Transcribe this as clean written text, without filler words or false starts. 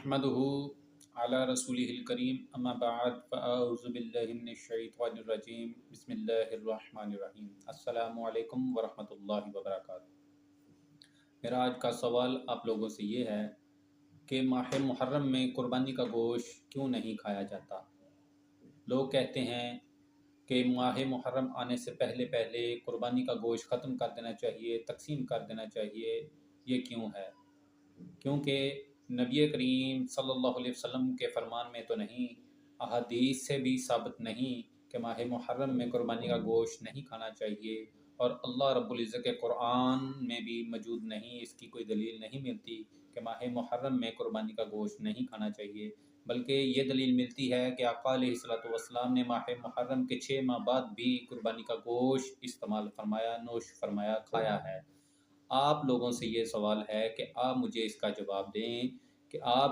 नहमदुहु अला रसूलिहिल करीम अम्मा बाद फ़अऊज़ु बिल्लाहि मिनश्शैतानिर रजीम बिस्मिल्लाहिर रहमानिर रहीम अस्सलामु अलैकुम व रहमतुल्लाहि व बरकातुहू। मेरा आज का सवाल आप लोगों से ये है कि माह मुहर्रम में कुर्बानी का गोश्त क्यों नहीं खाया जाता। लोग कहते हैं कि माह मुहर्रम आने से पहले पहले कुर्बानी का गोश्त ख़त्म कर देना चाहिए, तकसीम कर देना चाहिए। ये क्यों है? क्योंकि नबी करीम सल्लल्लाहु अलैहि वसल्लम के फरमान में तो नहीं, अहादीस से भी साबित नहीं कि माह मुहर्रम में कुर्बानी का गोश्त नहीं खाना चाहिए, और अल्लाह रब्बुल इज़्ज़त के कुरान में भी मौजूद नहीं, इसकी कोई दलील नहीं मिलती कि माह मुहर्रम में कुर्बानी का गोश्त नहीं खाना चाहिए। बल्कि ये दलील मिलती है कि आका अलैहिस्सलातु वस्सलाम ने माह मुहर्रम के 6 माह बाद भी कुर्बानी का गोश्त इस्तेमाल फरमाया, नोश फरमाया, खाया है। आप लोगों से ये सवाल है कि आप मुझे इसका जवाब दें कि आप